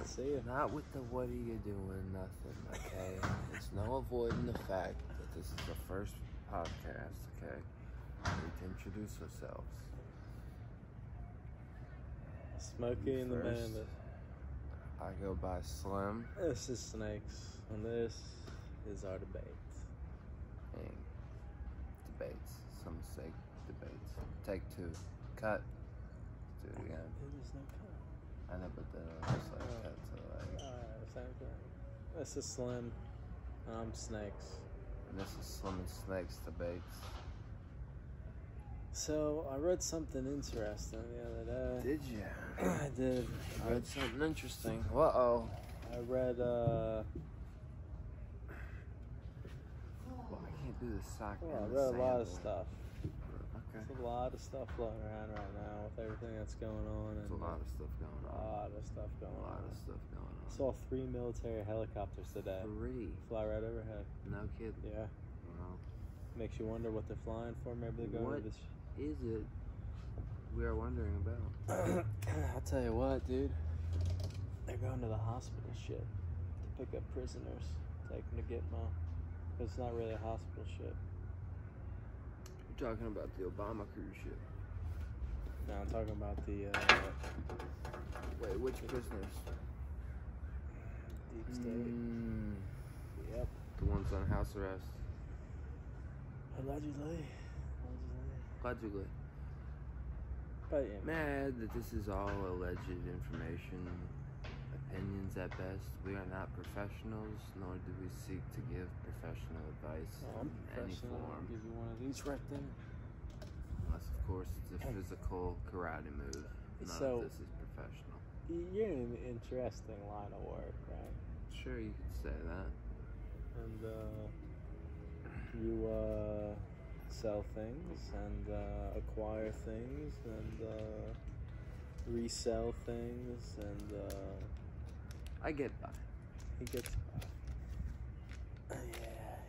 See you. Not with the what are you doing, nothing, okay? It's no avoiding the fact that this is the first podcast, okay? We need to introduce ourselves. Smokey and the First, Bandit. I go by Slim. This is Snakes, and this is our debate. And debates. Some say debates. Take two. Cut. Do it again. There's no cut. I know, but then I was like, cut to like. Same thing. This is Slim. I'm Snakes. And this is Slim and Snakes debates. So, I read something interesting the other day. Did you? I did. I read something interesting. Uh-oh. I read, Well, I can't do the sock. well, I and read the a lot of sandal. stuff. Okay. There's a lot of stuff floating around right now with everything that's going on. There's a lot of stuff going on. A lot of stuff going A lot on. of stuff going I on. saw 3 military helicopters today. 3. Fly right overhead. No kidding. Yeah. Well, Makes you wonder what they're flying for. Maybe they're going what to this. is it we are wondering about? I'll tell you what, dude. They're going to the hospital ship to pick up prisoners, take them to Gitmo. But it's not really a hospital ship. You're talking about the Obama cruise ship. No, I'm talking about the Wait, which prisoners? deep state. Yep. The ones on house arrest. Allegedly. Allegedly. But yeah, Mad that this is all alleged information, opinions at best. We are not professionals, nor do we seek to give professional advice I'm in any professional. I'll form. give you one of these right there. Unless, of course, it's a physical karate move. None So- of this is professional. You're in an interesting line of work, right? Sure, you could say that. And you sell things and acquire things and resell things and I get by. he gets by. Yeah.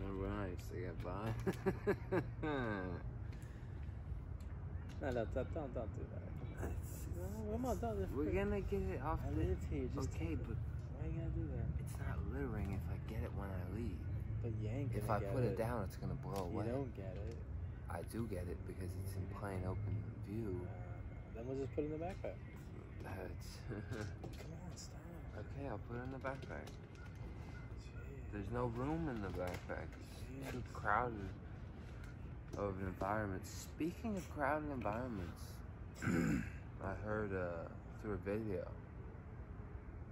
Remember when I used to get by? No, don't do that. No, come on, don't. We're gonna get it off I the... live here. Just Okay, but why you gotta do that? it's not littering if I get it when I leave. But you ain't gonna If I get put it down, it's gonna blow You away. don't get it. I do get it because it's in plain open view. Then we'll just put it in the backpack. That's... Come on, stop. Okay, I'll put it in the backpack. Jeez. There's no room in the backpack. It's too crowded of an environment. Speaking of crowded environments, I heard through a video,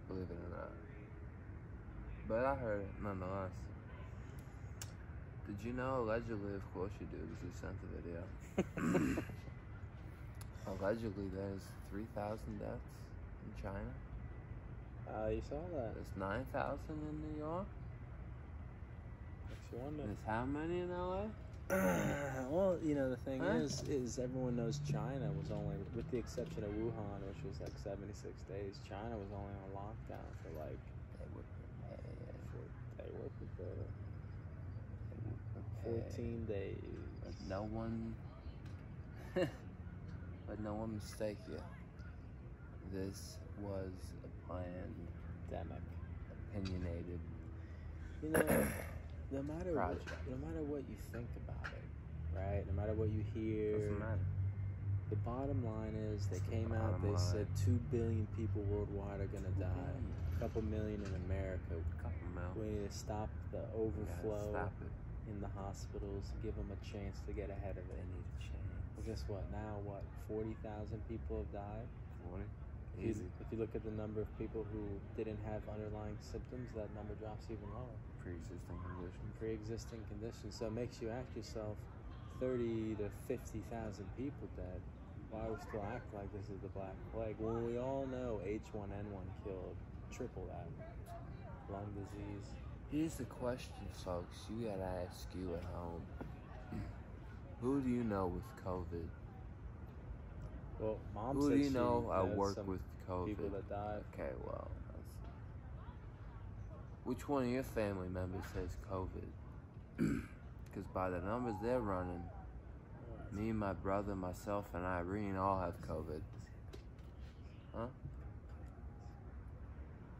believe it or not. But I heard it nonetheless. Did you know, allegedly, of course you do, because you sent the video. Allegedly, there's 3,000 deaths in China. You saw that. There's 9,000 in New York. Makes you wonder. There's how many in LA? Well, you know, the thing Huh? is everyone knows China was only, with the exception of Wuhan, which was like 76 days, China was only on lockdown for like, they were prepared. 14 days. But no one mistake you. This was a planned, Pandemic. opinionated You know, no matter project. no matter what you think about it, right? No matter what you hear, Doesn't matter. the bottom line is they came out, Bottom they line. said 2 billion people worldwide are gonna die. billion. A couple million in America. Couple mil. We need to stop the Gotta overflow Stop it. in the hospitals, give them a chance to get ahead of They it. need a chance. Well, guess what? Now, 40,000 people have died? 40. If Easy. you look at the number of people who didn't have underlying symptoms, that number drops even lower. Pre-existing condition. Pre-existing conditions. So it makes you ask yourself, 30 to 50,000 people dead. Why we still act like this is the Black Plague when we all know H1N1 killed triple that. Lung disease. Here's the question, folks. You gotta ask you at home. Who do you know with COVID? Well, Mom Who said do you she know I knows work some with COVID? people that died. Okay, well, which one of your family members has COVID? Because by the numbers they're running, me, my brother, myself, and Irene all have COVID. Huh?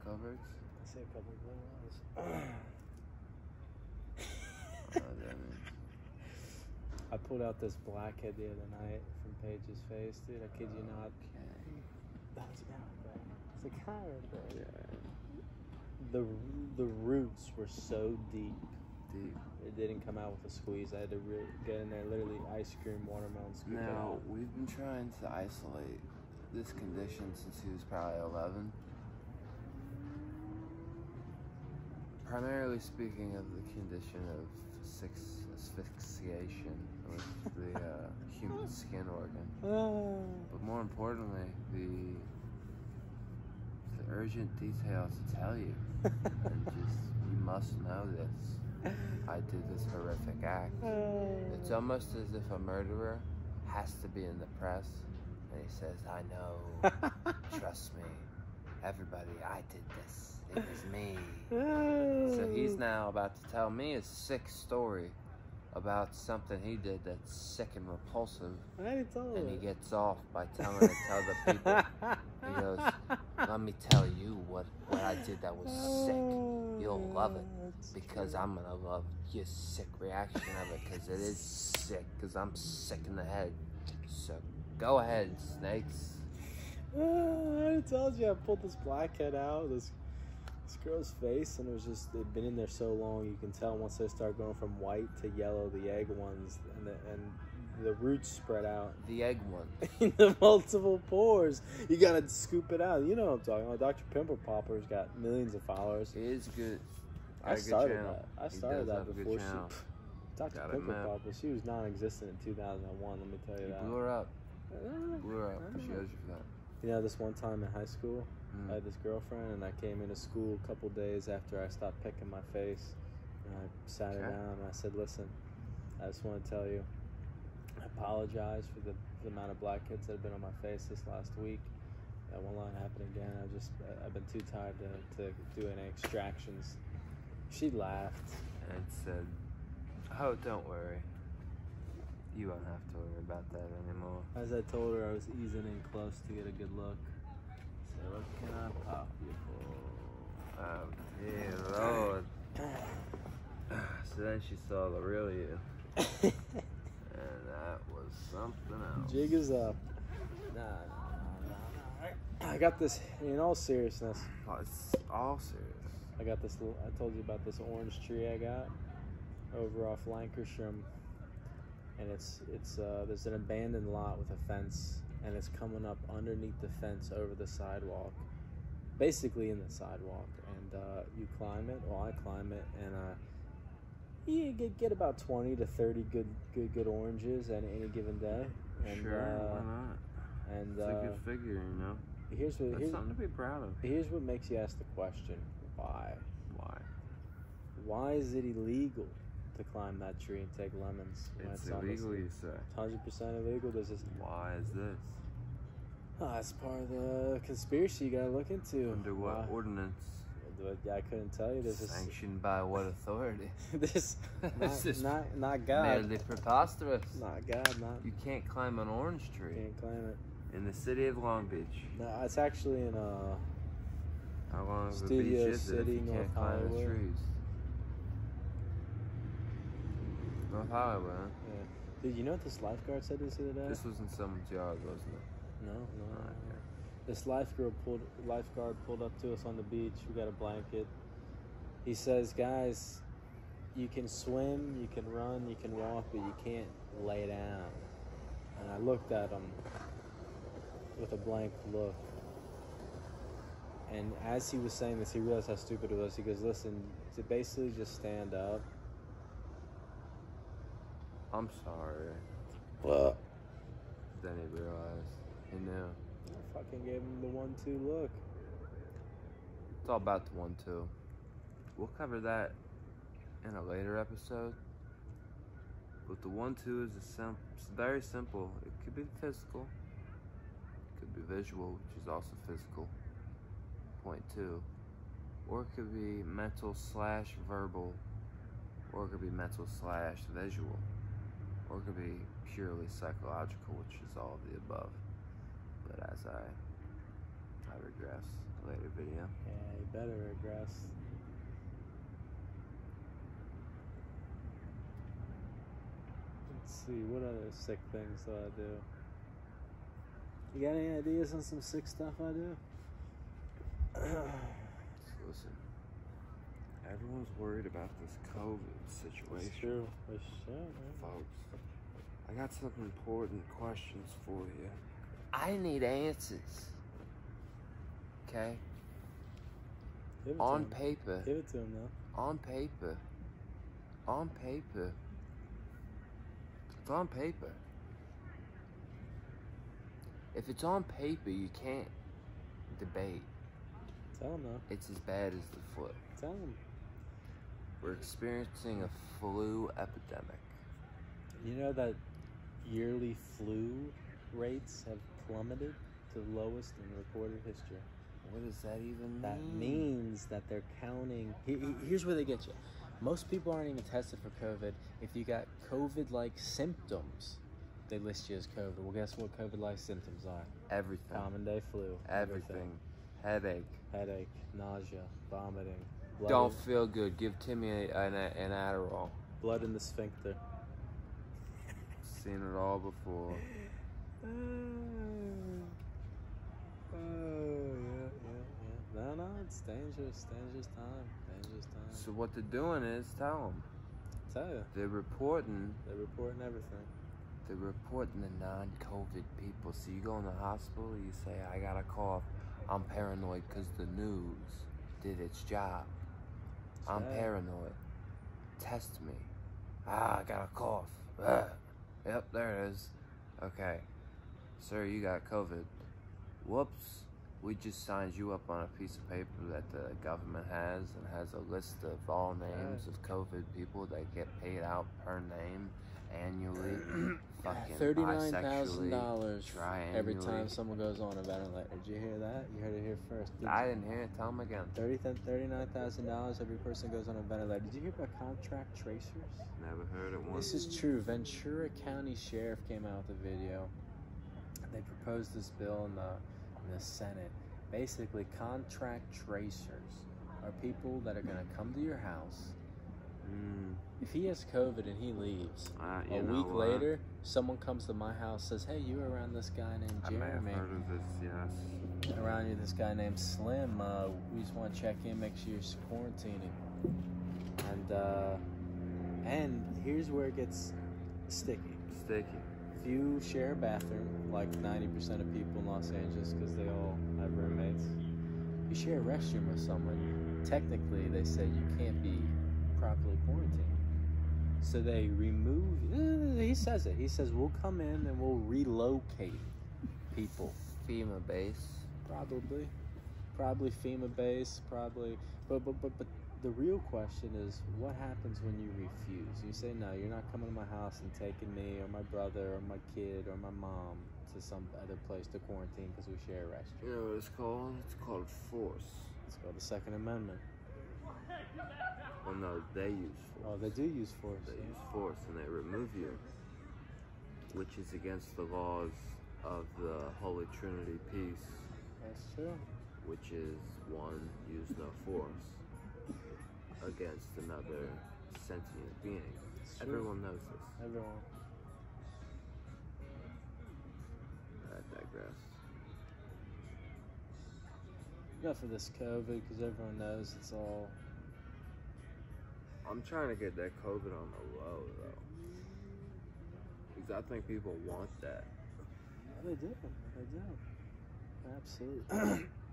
coverts? I see a couple of blue ones. I pulled out this blackhead the other night from Paige's face, dude. I kid you not. Okay. That's a guy right there. It's a guy right there. Yeah. The roots were so deep. It didn't come out with a squeeze. I had to really get in there, literally ice cream, watermelon scoop. Now, we've been trying to isolate this condition since he was probably 11. Primarily speaking of the condition of asphyxiation with the human skin organ. But more importantly, the urgent details to tell you. And just, you must know this. I did this horrific act. It's almost as if a murderer has to be in the press and he says, I know, trust me, everybody, I did this. It was me. So he's now about to tell me a sick story about something he did that's sick and repulsive. I already told and him. he gets off by telling it to other people. He goes, let me tell you what I did that was sick. You'll love it because I'm going to love your sick reaction of it because it is sick because I'm sick in the head. So go ahead, snakes. I already told you I pulled this blackhead out, this girl's face, and it was just, it'd been in there so long, you can tell once they start going from white to yellow, the egg ones, and the roots spread out. The egg one. In the multiple pores. You gotta scoop it out. You know what I'm talking about. Dr. Pimple Popper's got millions of followers. He is good. I started that before she... Dr. Got Pimple Popper, she was non-existent in 2001, let me tell you that. Blew her up. Blew her up. She owes you for that. You know, this one time in high school, I had this girlfriend, and I came into school a couple days after I stopped picking my face, and I sat her down, and I said, listen, I just want to tell you, I apologize for the amount of blackheads that have been on my face this last week. That won't let it happen again. I've been too tired to do any extractions. She laughed. And said, oh, don't worry. You won't have to worry about that anymore. As I told her, I was easing in close to get a good look. So what can I pop you for? Oh, dear Lord. So then she saw the real you. And that was something else. Jig is up. Nah. I got this, in all seriousness. Oh, it's all serious. I got this, I told you about this orange tree I got over off Lancashire. And it's there's an abandoned lot with a fence, and it's coming up underneath the fence over the sidewalk, basically in the sidewalk. And you climb it, well I climb it, and you get about 20 to 30 good oranges at any given day. And, sure, why not? And it's a good figure, you know. Here's something to be proud of. Here's what makes you ask the question: why? Why is it illegal to climb that tree and take lemons? It's illegal, you say? 100% illegal. There's this. Why is this? Oh, that's part of the conspiracy you gotta look into. Under what ordinance? I couldn't tell you. This is sanctioned by what authority? This not God. Merely preposterous. Not God. Not. You can't climb an orange tree. Can't climb it. In the city of Long Beach. No, it's actually in How long of a beach Studio is it if City, you North can't climb the Hollywood. trees? North Hollywood, huh? Yeah. Dude, you know what this lifeguard said this the other day? This was in someone's yard, wasn't it? No. Okay. This lifeguard pulled up to us on the beach. We got a blanket. He says, guys, you can swim, you can run, you can walk, but you can't lay down. And I looked at him with a blank look. And as he was saying this, he realized how stupid it was. He goes, listen, to basically just stand up. I'm sorry. What? Then he realized. He knew. I fucking gave him the 1-2 look. It's all about the 1-2. We'll cover that in a later episode. But the 1-2 is it's very simple. It could be physical. It could be visual, which is also physical. Point 2. Or it could be mental/verbal. Or it could be mental/visual. Or it could be purely psychological, which is all of the above. But as I I regress. Later video. Yeah, you better regress. Let's see, what other sick things do I do? You got any ideas on some sick stuff I do? Listen, everyone's worried about this COVID situation. It's true. It's true, man. Folks, I got some important questions for you. I need answers. Okay? Give it On to him. paper. Give it to him, though. On paper. On paper. It's on paper. If it's on paper, you can't debate. Tell him, though. It's as bad as the flu. Tell him. We're experiencing a flu epidemic. You know that yearly flu rates have plummeted to the lowest in recorded history. What does that even mean? That means that they're counting. Here's where they get you. Most people aren't even tested for COVID. If you got COVID-like symptoms, they list you as COVID. Well, guess what COVID-like symptoms are? Everything. Common day flu. Everything. Headache. Headache, nausea, vomiting. Don't feel good. Give Timmy an Adderall. Blood in the sphincter. Seen it all before. Yeah. No, it's dangerous. Dangerous time. So what they're doing is, tell them. Tell you. They're reporting everything. They're reporting the non-COVID people. So you go in the hospital, you say, I got a cough. I'm paranoid because the news did its job. I'm paranoid. Test me. I got a cough. Yep, there it is. Okay. Sir, you got COVID. Whoops. We just signed you up on a piece of paper that the government has and has a list of all names of COVID people that get paid out per name annually. Fucking $39,000 every triannually. time someone goes on a ventilator. Did you hear that? You heard it here first. I didn't hear it. Tell them again. $39,000 every person goes on a ventilator. Did you hear about contract tracers? Never heard it once. This is true. Ventura County Sheriff came out with a video. They proposed this bill in the Senate. Basically, contract tracers are people that are going to come to your house. If he has COVID and he leaves, a week later, someone comes to my house, says, hey, you were around this guy named Jeremy. I may have heard of this, yes. Around you, this guy named Slim. We just want to check in, make sure you're quarantining. And here's where it gets sticky. If you share a bathroom, like 90% of people in Los Angeles, because they all have roommates, you share a restroom with someone, technically they say you can't be properly quarantined. So they remove, he says it, he says we'll come in and we'll relocate people. FEMA base. Probably FEMA base, probably, but the real question is, what happens when you refuse? You say, no, you're not coming to my house and taking me or my brother or my kid or my mom to some other place to quarantine because we share a restroom. You know what it's called? It's called force. It's called the Second Amendment. Well, no, they use force. Oh, they do use force. They use force and they remove you, which is against the laws of the Holy Trinity Peace. That's true. Which is one, use no force against another sentient being. Everyone knows this. Everyone. I digress. Enough of this COVID, because everyone knows it's all. I'm trying to get that COVID on the low, though. Because I think people want that. They do. Absolutely.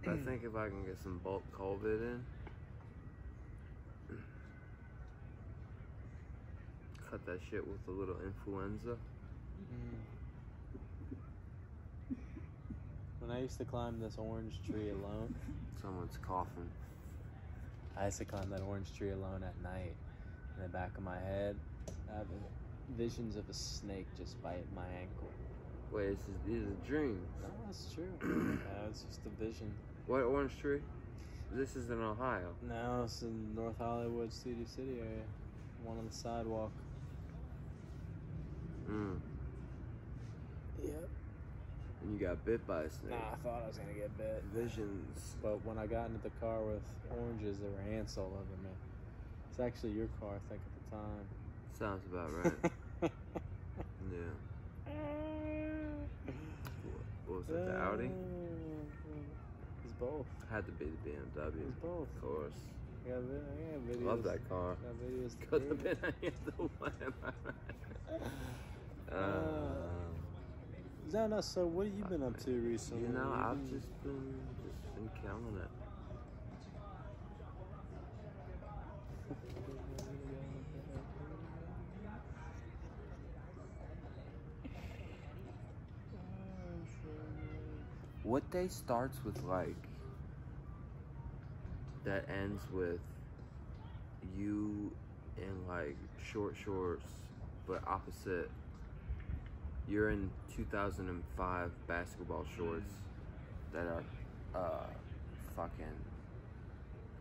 I think if I can get some bulk COVID in, cut that shit with a little influenza. When I used to climb this orange tree alone, Someone's coughing. I used to climb that orange tree alone at night. In the back of my head, I have visions of a snake just bite my ankle. Wait, these are dreams. No, that's true. It's just a vision. What orange tree? This is in Ohio. No, it's in North Hollywood, Studio City area. One on the sidewalk. Mm. Yep. And you got bit by a snake. Nah, I thought I was gonna get bit. Visions. But when I got into the car with oranges, there were ants all over me. It's actually your car, I think, at the time. Sounds about right. Yeah. What was it, the Audi? It's both. Had to be the BMW. It's both. Of course. I got videos. Love that car. Got videos. to Could have prove it. been any of the one. No. So what have you been up to recently? You know, I've just been killing it. What day starts with like that ends with you in like short shorts, but opposite. You're in 2005 basketball shorts that are fucking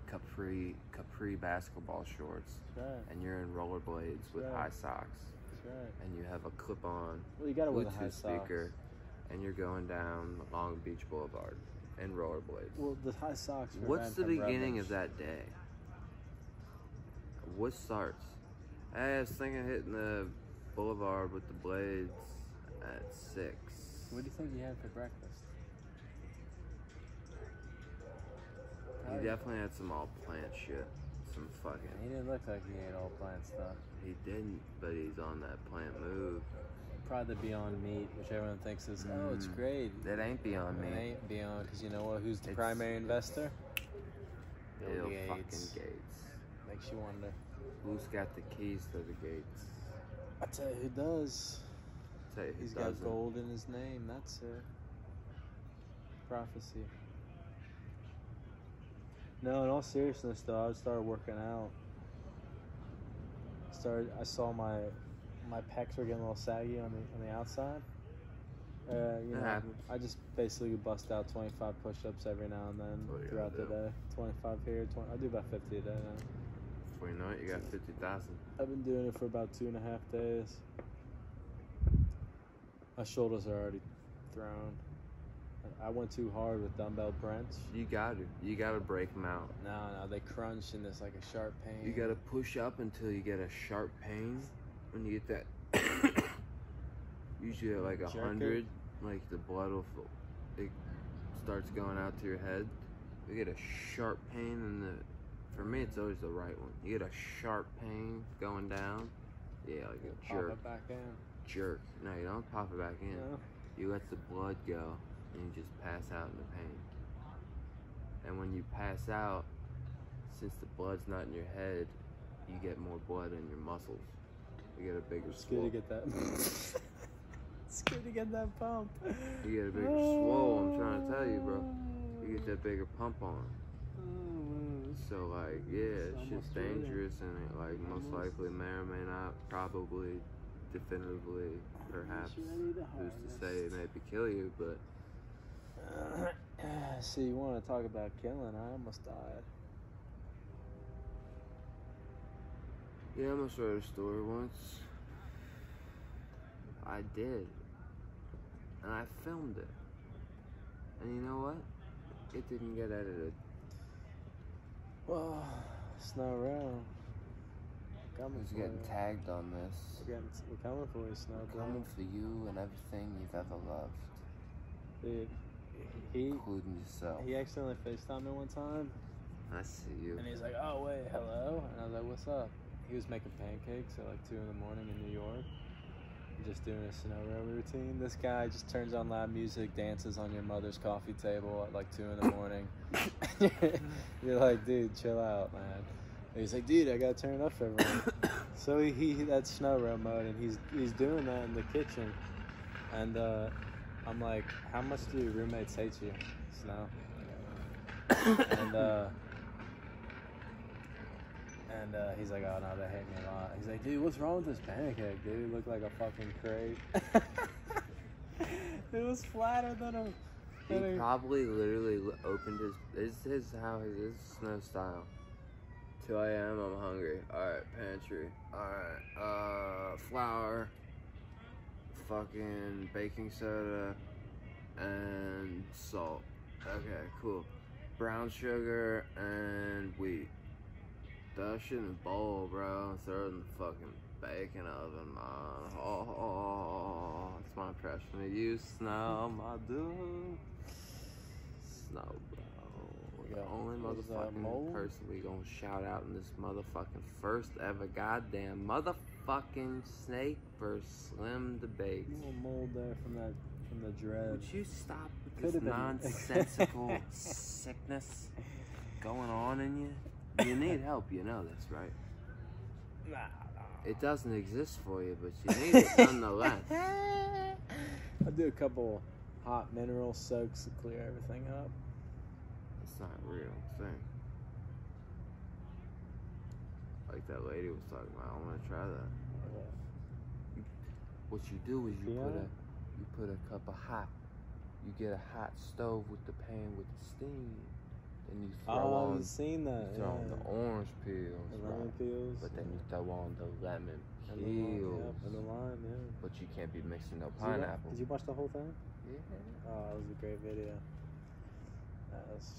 capri basketball shorts, That's right. and you're in rollerblades with Right. high socks, That's right. and you have a clip-on Well, you gotta wear the high Bluetooth socks. speaker, and you're going down Long Beach Boulevard in rollerblades. Well, the high socks. Were What's the from beginning Rebels. of that day? What starts? Hey, I was thinking hitting the boulevard with the blades at 6. What do you think you had for breakfast? He definitely had some all plant shit. Some He fucking. didn't look like he ate all plant stuff. He didn't, but he's on that plant move. Probably the Beyond Meat, which everyone thinks is, oh, it's great. That ain't beyond It me. ain't Beyond, because you know what? Who's the It's- primary investor? Bill Gates. fucking Gates. Makes you wonder. Who's got the keys to the gates? I tell you who does. Tell you who He's doesn't. got gold in his name. That's it. Prophecy. No, in all seriousness, though, I started working out. I saw my pecs were getting a little saggy on the outside. You That know, happens. I just basically bust out 25 push-ups every now and then That's what you throughout the gotta day. 25 here, 20. I do about 50 a day now. Before you know it, you got 50,000. I've been doing it for about 2.5 days. My shoulders are already thrown. I went too hard with dumbbell Brents. You gotta break them out. No, they crunch and there's like a sharp pain. You gotta push up until you get a sharp pain. When you get that, usually at like Jerk it. 100, like the blood will, it starts going out to your head. You get a sharp pain in the. For me, it's always the right one. You get a sharp pain going down. Yeah, like a Pop jerk. it back in. Jerk. No, you don't pop it back in. No. You let the blood go, and you just pass out in the pain. And when you pass out, since the blood's not in your head, you get more blood in your muscles. You get a bigger It's good swole. to get that. It's good to get that pump. You get a bigger swole, I'm trying to tell you, bro. You get that bigger pump on. So, like, yeah, it's just dangerous, and it, like, most likely may or may not, probably, definitively, perhaps, who's to say, maybe kill you, but See, you want to talk about killing? I almost died. yeah, I almost wrote a story once. I did. And I filmed it. And you know what? It didn't get edited. Well, Snow Rail. Coming Who's for getting you. tagged on this? We're coming for you, Snow. Coming for you and everything you've ever loved, Dude, he including yourself. accidentally FaceTimed me one time, I see you. and he's like, "Oh wait, hello," and I was like, "What's up?" He was making pancakes at like 2 in the morning in New York, just doing a Snow Rail routine. This guy just turns on loud music, dances on your mother's coffee table at like 2 in the morning. You're like, dude, chill out, man. And he's like, dude, I gotta turn it up for everyone. So he that's Snow Rail mode, and he's doing that in the kitchen, and I'm like, how much do your roommates hate you, Snow? And he's like, oh no, they hate me a lot. He's like, dude, what's wrong with this pancake, dude? It looked like a fucking crate. It was flatter than a. He probably literally opened his. This is how his Snow style. 2 a.m. I'm hungry. Alright, pantry. Alright, flour. Fucking baking soda. and salt. Okay, cool. Brown sugar and wheat. That shit in a bowl, bro. Throw it in the fucking bacon oven, man. Oh, that's my impression of you, Snow, my dude. Snow, bro. The only motherfucking person we gonna shout out in this motherfucking first ever goddamn motherfucking Snake vs. Slim debate. A little mold there from the dread. Would you stop with this nonsensical sickness going on in you? You need help, you know this, right? Nah. It doesn't exist for you, but you need it nonetheless. I'll do a couple hot mineral soaks to clear everything up. It's not a real thing. Like that lady was talking about, I want to try that. What you do is you put a cup of hot. You get a hot stove with the pan with the steam. And you throw on. I've seen that. You throw on the orange peels. The lemon peels. But then you throw on the lemon and peels. And the lime, yeah. But you can't be mixing no pineapple. Did you watch the whole thing? Yeah. Oh, that was a great video.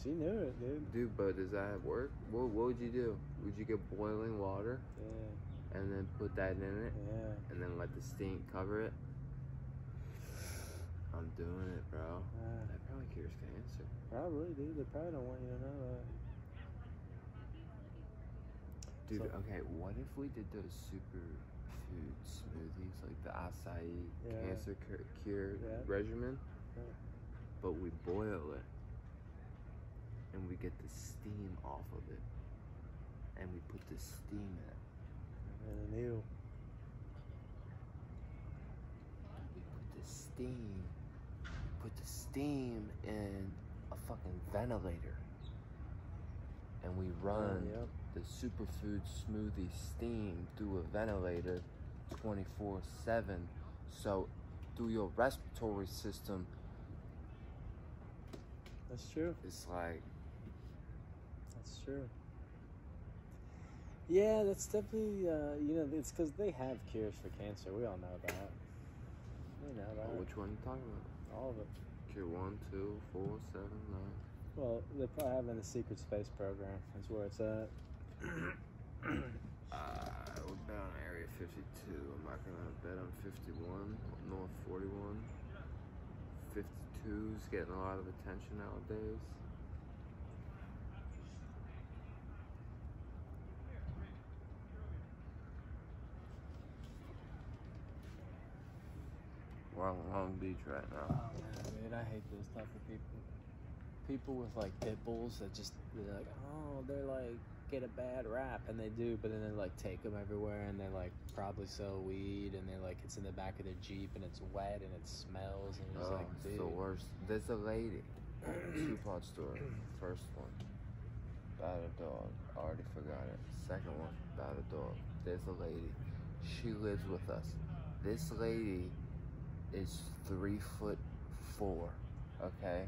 She knew it, dude. Dude, but does that work? What would you do? Would you get boiling water? Yeah. And then put that in it? Yeah. And then let the steam cover it? I'm doing it, bro. That probably cures cancer. Probably, dude. They probably don't want you to know that. Dude, okay, what if we did those superfood smoothies, like the acai cancer cure regimen, but we boil it, and we get the steam off of it, and we put the steam in it. And a needle. We put the steam in a fucking ventilator, and we run the superfood smoothie steam through a ventilator 24/7, so through your respiratory system. That's true. It's like. That's true. Yeah, that's definitely, it's because they have cures for cancer. We all know that. We know that. Oh, which one are you talking about? All of it. Cure 1, 2, 4, 7, 9. Well, they probably have in the secret space program. That's where it's at. We're bet on Area 52. I'm not gonna bet on 51. North 41. 52's getting a lot of attention nowadays. We're on Long Beach right now. Oh, man, dude, I hate those type of people. People with like pit bulls that just, they're like, they're like, get a bad rap, and they do, but then they like take them everywhere, and they like probably sell weed, and they're like, it's in the back of their Jeep, and it's wet, and it smells, and it's like, dude. It's the worst. There's a lady. Two-part story. First one, about a dog. Already forgot it. Second one, about a dog. There's a lady. She lives with us. This lady is 3'4", okay?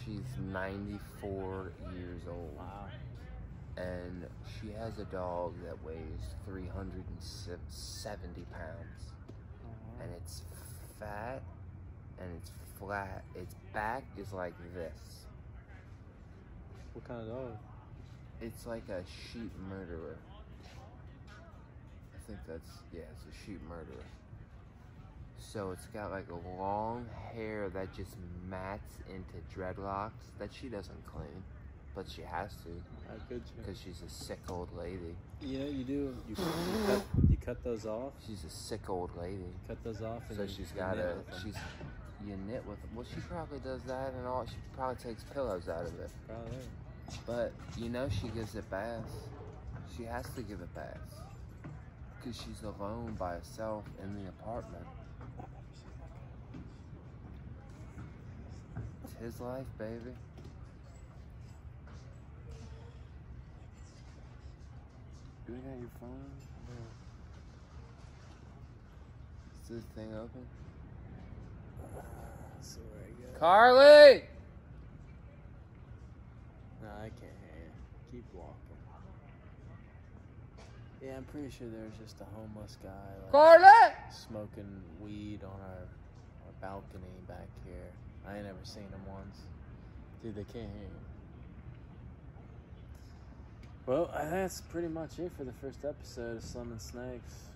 She's 94 years old. Wow. And she has a dog that weighs 370 pounds. And it's fat and it's flat. Its back is like this. What kind of dog? It's like a sheep murderer. I think it's a sheep murderer. So it's got like a long hair that just mats into dreadlocks that she doesn't clean, but she has to. How could you? Because she's a sick old lady. Yeah, you do. You cut those off. She's a sick old lady. Cut those off. And so she's got you knit with. Well, she probably does that and all. She probably takes pillows out of it. Probably. But you know she gives it baths. She has to give it baths because she's alone by herself in the apartment. It's his life, baby. You got your phone? Yeah. Is this thing open? Let's see where I go. Carly! No, I can't hear you. Keep walking. Yeah, I'm pretty sure there's just a homeless guy like, Carly! smoking weed on our balcony back here. I I ain't never seen them once. Dude, they can't hear you. Well, that's pretty much it for the first episode of Slim and Snakes.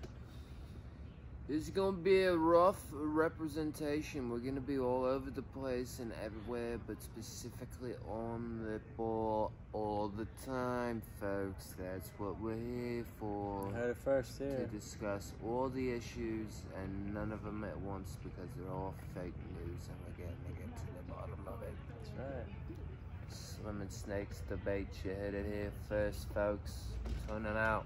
It's gonna be a rough representation. We're gonna be all over the place and everywhere, but specifically on the ball all the time, folks. That's what we're here for. Heard it first here. To discuss all the issues and none of them at once because they're all fake news and we're gonna get to the bottom of it. That's right. Slim and Snakes debate. You heard it here first, folks. Tuning out.